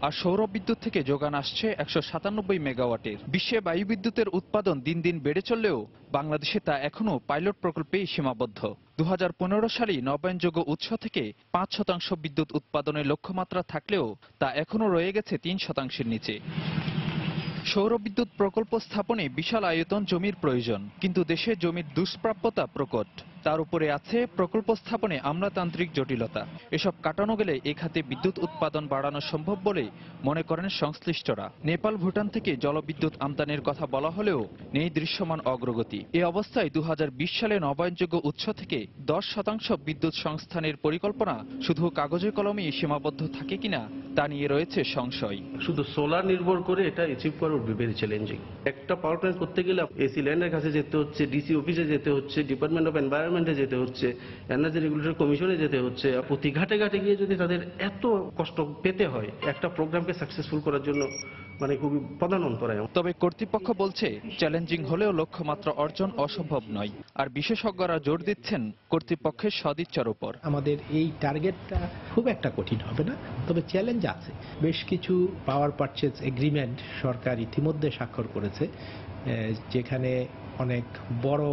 আর সৌর বিদ্যুৎ থেকে যোগান আসছে ১৯৭ মেগাওয়াটের। বিশ্বে বায়ু বিদ্যুতের উৎপাদন দিন দিন বেড়ে চললেও বাংলাদেশে তা এখনও পাইলট প্রকল্পেই সীমাবদ্ধ। ২০১৫ সালে নবায়নযোগ্য উৎস থেকে ৫% বিদ্যুৎ উৎপাদনের লক্ষ্যমাত্রা থাকলেও তা এখনও রয়ে গেছে ৩%-এর নিচে। সৌরবিদ্যুৎ প্রকল্প স্থাপনে বিশাল আয়তন জমির প্রয়োজন, কিন্তু দেশে জমির দুষ্প্রাপ্যতা প্রকট। তার উপরে আছে প্রকল্প স্থাপনে আমলাতান্ত্রিক জটিলতা। এসব কাটানো গেলে এ খাতে বিদ্যুৎ উৎপাদন বাড়ানো সম্ভব বলে মনে করেন সংশ্লিষ্টরা। নেপাল, ভুটান থেকে জলবিদ্যুৎ আমদানির কথা বলা হলেও নেই দৃশ্যমান অগ্রগতি। এ অবস্থায় 2020 সালে নবায়নযোগ্য উৎস থেকে 10% বিদ্যুৎ সংস্থানের পরিকল্পনা শুধু কাগজে কলমেই সীমাবদ্ধ থাকে কিনা তা নিয়ে রয়েছে সংশয়। শুধু সোলার নির্ভর করে এটা অ্যাচিভ করা উড বি ভেরি চ্যালেঞ্জিং। একটা পাওয়ার প্ল্যান্ট করতে গেলে এসি ল্যান্ডের কাছে যেতে হচ্ছে, ডিসি অফিসে যেতে হচ্ছে, ডিপার্টমেন্ট অফ এনভায়রনমেন্টে যেতে হচ্ছে, এনার্জি রেগুলেটরি কমিশনে যেতে হচ্ছে। প্রতি ঘাটে ঘাটে গিয়ে যদি তাদের এত কষ্ট পেতে হয় একটা প্রোগ্রামকে সাকসেসফুল করার জন্য, মানে খুবই প্রধান অন্তরায়। তবে কর্তৃপক্ষ বলছে চ্যালেঞ্জিং হলেও লক্ষ্যমাত্রা অর্জন অসম্ভব নয়। আর বিশেষজ্ঞরা জোর দিচ্ছেন কর্তৃপক্ষের সদিচ্ছার উপর। আমাদের এই টার্গেটটা খুব একটা কঠিন হবে না, তবে চ্যালেঞ্জ আছে। বেশ কিছু পাওয়ার পারচেজ এগ্রিমেন্ট সরকার ইতিমধ্যে স্বাক্ষর করেছে, যেখানে অনেক বড়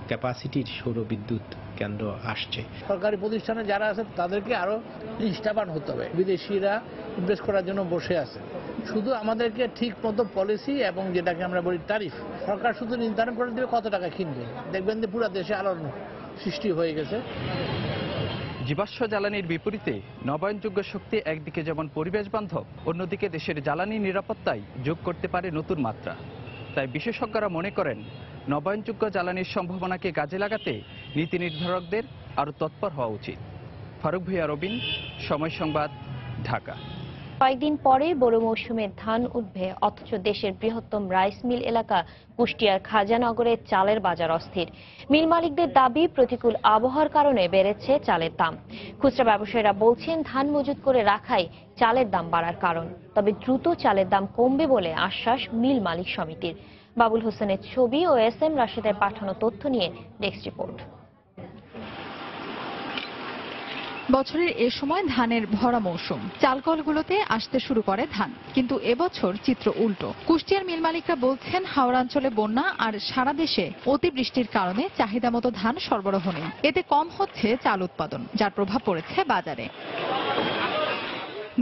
ক্যাপাসিটির সৌরবিদ্যুৎ কেন্দ্র আসছে। সরকারি প্রতিষ্ঠানে যারা আছে তাদেরকে আরো নিষ্ঠাবান হতে হবে। বিদেশিরা ইনভেস্ট করার জন্য বসে আছে, শুধু আমাদেরকে ঠিক মতো পলিসি এবং যেটাকে আমরা বলি ট্যারিফ, সরকার শুধু নির্ধারণ করে দেবে কত টাকা কিনবে, দেখবেন যে পুরো দেশে আলোর সৃষ্টি হয়ে গেছে। জীবাশ্ম জ্বালানির বিপরীতে নবায়নযোগ্য শক্তি একদিকে যেমন পরিবেশ বান্ধব, অন্যদিকে দেশের জ্বালানি নিরাপত্তায় যোগ করতে পারে নতুন মাত্রা। তাই বিশেষজ্ঞরা মনে করেন নবায়নযোগ্য জ্বালানির সম্ভাবনাকে কাজে লাগাতে নীতি নির্ধারকদের আরও তৎপর হওয়া উচিত। ফারুক ভূঁইয়া, রবিন, সময় সংবাদ, ঢাকা। কয়েকদিন পরে বড় মৌসুমে ধান উঠবে, অথচ দেশের বৃহত্তম রাইস মিল এলাকা কুষ্টিয়ার খাজানগরে চালের বাজার অস্থির। মিল মালিকদের দাবি, প্রতিকূল আবহাওয়ার কারণে বেড়েছে চালের দাম। খুচরা ব্যবসায়ীরা বলছেন ধান মজুত করে রাখাই চালের দাম বাড়ার কারণ। তবে দ্রুত চালের দাম কমবে বলে আশ্বাস মিল মালিক সমিতির। বাবুল হোসেনের ছবি ও SM রাশেদের পাঠানো তথ্য নিয়ে ডেস্ক রিপোর্ট। বছরের এ সময় ধানের ভরা মৌসুম, চালকলগুলোতে আসতে শুরু করে ধান, কিন্তু এবছর চিত্র উল্টো। কুষ্টিয়ার মিল মালিকরা বলছেন হাওড়া অঞ্চলে বন্যা আর সারা দেশে অতিবৃষ্টির কারণে চাহিদা মতো ধান সরবরাহ নেই। এতে কম হচ্ছে চাল উৎপাদন, যার প্রভাব পড়েছে বাজারে।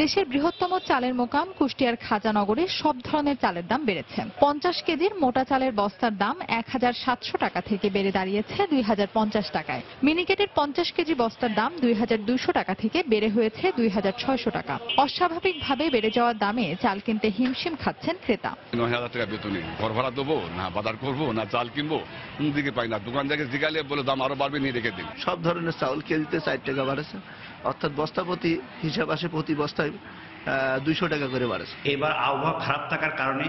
দেশের বৃহত্তম চালের মোকাম কুষ্টিয়ার খাজানগরে সব ধরনের চালের দাম বেড়েছে। 50 কেজির মোটা চালের বস্তার দাম 1700 টাকা থেকে বেড়ে দাঁড়িয়েছে 2050 টাকায়। মিনিকেটের 50 কেজি বস্তার দাম 2200 টাকা থেকে বেড়ে হয়েছে 2600 টাকা। অস্বাভাবিকভাবে বেড়ে যাওয়ার দামে চাল কিনতে হিমশিম খাচ্ছেন ক্রেতা। 9000 টাকা বেতনে ঘর ভাড়া দেবো, না বাজার করবো, না চাল কিনবো, দিকে পাই না। দোকান থেকে জিগালে বলে দাম আরো বাড়বে, নিয়ে রেখে দিন। সব ধরনের চাউল কেজিতে 4 টাকা বাড়েছে, অর্থাৎ বস্তা প্রতি হিসাব আসে প্রতি বস্তায় 200 টাকা করে বাড়েছে। এবার আবহাওয়া খারাপ থাকার কারণে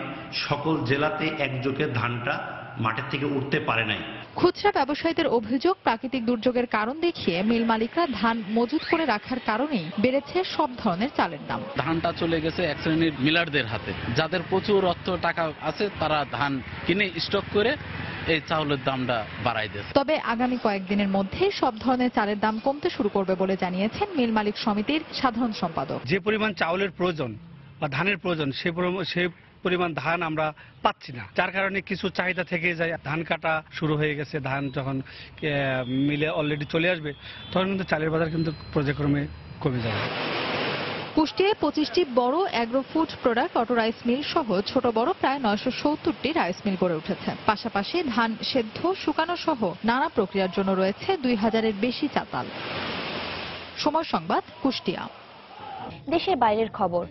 সকল জেলাতে একযোগে ধানটা মাঠের থেকে উঠতে পারে নাই। খুচরা ব্যবসায়ীদের অভিযোগ, প্রাকৃতিক দুর্যোগের কারণ দেখিয়ে মিল মালিকরা ধান মজুত করে রাখার কারণেই বেড়েছে সব ধরনের চালের দাম। ধানটা চলে গেছে এক শ্রেণীর মিলারদের হাতে, যাদের প্রচুর অর্থ টাকা আছে, তারা ধান কিনে স্টক করে এই চাউলের দামটা বাড়াই দিয়েছে। তবে আগামী কয়েকদিনের মধ্যে সব ধরনের চালের দাম কমতে শুরু করবে বলে জানিয়েছেন মিল মালিক সমিতির সাধারণ সম্পাদক। যে পরিমাণ চাউলের প্রয়োজন বা ধানের প্রয়োজন, সে পরিমাণ ধান আমরা পাচ্ছি না, যার কারণে কিছু চাহিদা থেকে যায়। ধান কাটা শুরু হয়ে গেছে, ধান যখন মিলে অলরেডি চলে আসবে তখন কিন্তু চালের বাজার কিন্তু পর্যায়ক্রমে কমে যাবে। কুষ্টিয়ায় 25টি বড় agro food product auto rice mill সহ ছোট বড় প্রায় 970টি রাইস মিল গড়ে উঠেছে। পাশাপাশি ধান সেদ্ধ, শুকানো সহ নানা প্রক্রিয়ার জন্য রয়েছে 2000-এর বেশি চাতাল। সময় সংবাদ, কুষ্টিয়া। দেশের বাইরের খবর।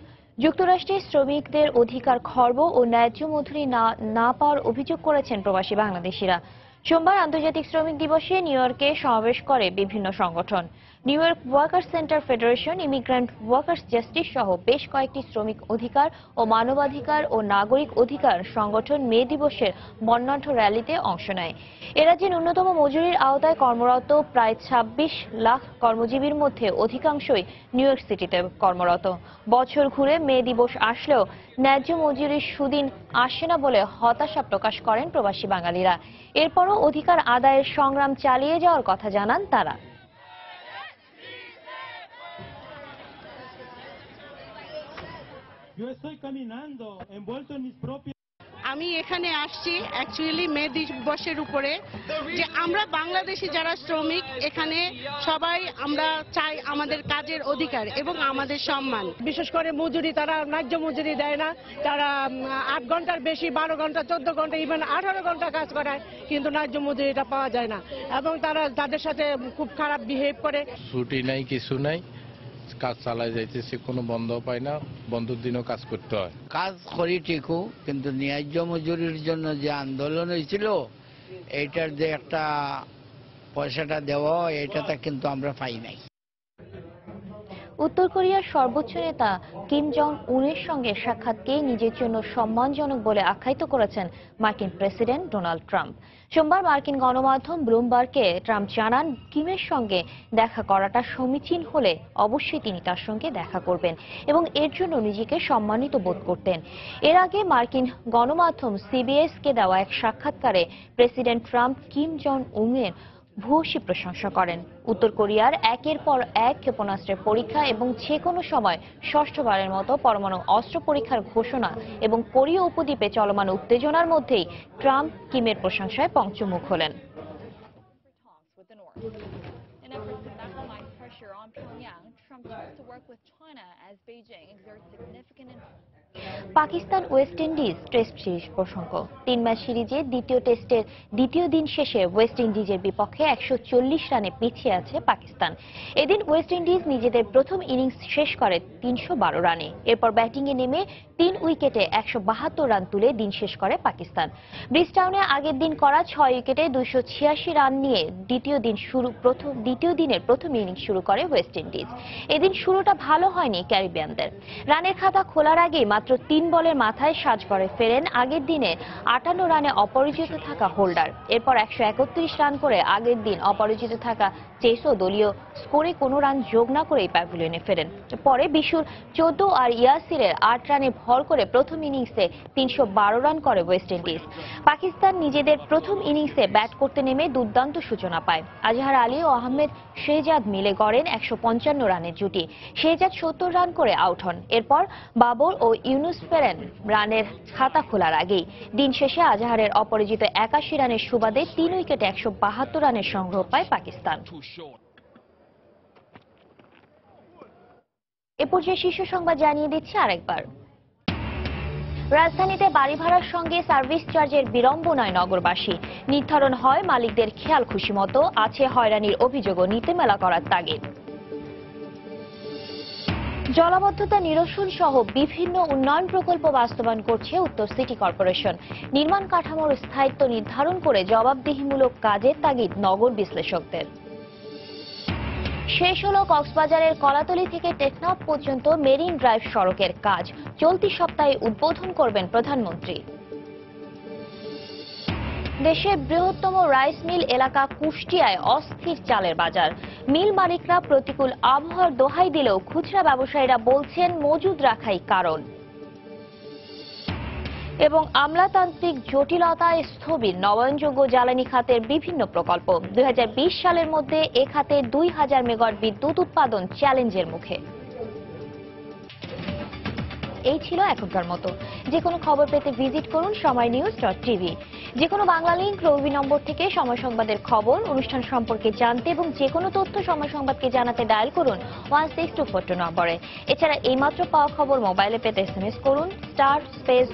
যুক্তরাষ্ট্রে শ্রমিকদের অধিকার খর্ব ও ন্যায্য মজুরি না পাওয়ার অভিযোগ করেছেন প্রবাসী বাংলাদেশিরা। সোমবার আন্তর্জাতিক শ্রমিক দিবসে নিউ ইয়র্কে সমাবেশ করে বিভিন্ন সংগঠন। New York workers centre federation, immigrant workers justice সহ বেশ কয়েকটি শ্রমিক অধিকার ও মানবাধিকার ও নাগরিক অধিকার সংগঠন মে দিবসের বর্ণাঢ্য র্যালিতে অংশ নেয়। এরাজ্যে ন্যূনতম মজুরির আওতায় কর্মরত প্রায় 26 লাখ কর্মজীবীর মধ্যে অধিকাংশই নিউ ইয়র্ক সিটিতে কর্মরত। বছর ঘুরে মে দিবস আসলেও ন্যায্য মজুরির সুদিন আসে না বলে হতাশা প্রকাশ করেন প্রবাসী বাঙালিরা। এরপরও অধিকার আদায়ের সংগ্রাম চালিয়ে যাওয়ার কথা জানান তারা। আমি এখানে আসছি অ্যাকচুয়ালি মে দিবসের উপরে, যে আমরা বাংলাদেশি যারা শ্রমিক এখানে সবাই আমরা চাই আমাদের কাজের অধিকার এবং আমাদের সম্মান। বিশেষ করে মজুরি, তারা ন্যায্য মজুরি দেয় না। তারা 8 ঘন্টার বেশি, 12 ঘন্টা, 14 ঘন্টা, ইভেন 18 ঘন্টা কাজ করায়, কিন্তু ন্যায্য মজুরিটা পাওয়া যায় না এবং তারা তাদের সাথে খুব খারাপ বিহেভ করে। ছুটি নাই, কিছু নাই, কাজ চালাই যাইতেছে, কোনো বন্ধ পায় না, বন্ধুর দিনও কাজ করতে হয়। কাজ করি ঠিকও, কিন্তু ন্যায্য মজুরির জন্য যে আন্দোলন হয়েছিল এইটার যে একটা পয়সাটা দেওয়া এইটাতে কিন্তু আমরা পাই নাই। উত্তর কোরিয়ার সর্বোচ্চ নেতা কিম জং উনের সঙ্গে সাক্ষাৎকে নিজের জন্য সম্মানজনক বলে আখ্যায়িত করেছেন মার্কিন প্রেসিডেন্ট ডোনাল্ড ট্রাম্প। সোমবার মার্কিন গণমাধ্যম ব্লুমবার্গকে ট্রাম্প জানান, কিমের সঙ্গে দেখা করাটা সমীচীন হলে অবশ্যই তিনি তার সঙ্গে দেখা করবেন এবং এর জন্য নিজেকে সম্মানিত বোধ করতেন। এর আগে মার্কিন গণমাধ্যম সিবিএসকে দেওয়া এক সাক্ষাৎকারে প্রেসিডেন্ট ট্রাম্প কিম জং উনের ভূয়সী প্রশংসা করেন। উত্তর কোরিয়ার একের পর এক ক্ষেপণাস্ত্রের পরীক্ষা এবং যে কোনো সময় ষষ্ঠবারের মতো পরমাণু অস্ত্র পরীক্ষার ঘোষণা এবং কোরীয় উপদ্বীপে চলমান উত্তেজনার মধ্যেই ট্রাম্প কিমের প্রশংসায় পঞ্চমুখ হলেন। Pakistan West Indies test series প্রসঙ্গ। 3 ম্যাচ সিরিজে দ্বিতীয় টেস্টের দ্বিতীয় দিন শেষে ওয়েস্ট ইন্ডিজের বিপক্ষে 140 রানে পিছিয়ে আছে পাকিস্তান। এদিন ওয়েস্ট ইন্ডিজ নিজেদের প্রথম ইনিংস শেষ করে 312 রানে। এরপর ব্যাটিংয়ে নেমে 3 উইকেটে 172 রান তুলে দিন শেষ করে পাকিস্তান। ব্রিজটাউনে আগের দিন করা 6 উইকেটে 286 রান নিয়ে দ্বিতীয় দিনের প্রথম ইনিংস শুরু করে ওয়েস্ট ইন্ডিজ। এদিন শুরুটা ভালো হয়নি ক্যারিবিয়ানদের। রানের খাতা খোলার আগে মাত্র 3 বলের মাথায় সাজঘরে ফেরেন আগের দিনে 58 রানে অপরাজিত থাকা হোল্ডার। এরপর 131 রান করে আগের দিন অপরাজিত থাকা চেসও দলীয় স্কোরে কোনো রান যোগ না করেই প্যাভিলিয়নে ফেরেন। পরে বিশুর 14 আর ইয়াসিরের 8 রানে ভর করে প্রথম ইনিংসে 312 রান করে ওয়েস্ট ইন্ডিজ। পাকিস্তান নিজেদের প্রথম ইনিংসে ব্যাট করতে নেমে দুর্দান্ত সূচনা পায়। আজহার আলী ও আহমেদ শেহজাদ মিলে গড়েন 155 রানের জুটি। শেহজাদ 70 রান করে আউট হন। এরপর বাবর ও ইউনুস ফেরেন রানের খাতা খোলার আগেই। দিন শেষে আজহারের অপরাজিত 81 রানের সুবাদে 3 উইকেটে 172 রানের সংগ্রহ পায় পাকিস্তান। এ পর্যায়ে শীর্ষ সংবাদ জানিয়ে দিচ্ছি আরেকবার। রাজধানীতে বাড়ি ভাড়ার সঙ্গে সার্ভিস চার্জের বিড়ম্বনায় নগরবাসী। নির্ধারণ হয় মালিকদের খেয়াল খুশি মতো, আছে হয়রানির অভিযোগও নীতিমেলা করার তাগিদ। জলাবদ্ধতা নিরসন সহ বিভিন্ন উন্নয়ন প্রকল্প বাস্তবায়ন করছে উত্তর সিটি কর্পোরেশন। নির্মাণ কাঠামোর স্থায়িত্ব নির্ধারণ করে জবাবদিহিমূলক কাজের তাগিদ নগর বিশ্লেষকদের। শেষ হল কক্সবাজারের কলাতলী থেকে টেকনাফ পর্যন্ত মেরিন ড্রাইভ সড়কের কাজ। চলতি সপ্তাহে উদ্বোধন করবেন প্রধানমন্ত্রী। দেশের বৃহত্তম রাইস মিল এলাকা কুষ্টিয়ায় অস্থির চালের বাজার। মিল মালিকরা প্রতিকূল আবহাওয়ার দোহাই দিলেও খুচরা ব্যবসায়ীরা বলছেন মজুদ রাখাই কারণ। এবং আমলাতান্ত্রিক জটিলতায় স্থবির নবায়নযোগ্য জ্বালানি খাতের বিভিন্ন প্রকল্প। 2020 সালের মধ্যে এ খাতে 2000 মেগাওয়াট বিদ্যুৎ উৎপাদন চ্যালেঞ্জের মুখে। এই ছিল এখনকার মতো। যে কোনো খবর পেতে ভিজিট করুন সময়নিউজ.টিভি। যে কোনো বাংলা লিংক রবি নম্বর থেকে সময় সংবাদের খবর, অনুষ্ঠান সম্পর্কে জানতে এবং যে কোনো তথ্য সময় সংবাদকে জানাতে ডায়াল করুন 16242 নম্বরে। এছাড়া এইমাত্র পাওয়া খবর মোবাইলে পেতে SMS করুন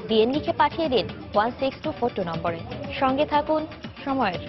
*DN লিখে পাঠিয়ে দিন 16242 নম্বরে। সঙ্গে থাকুন সময়ের।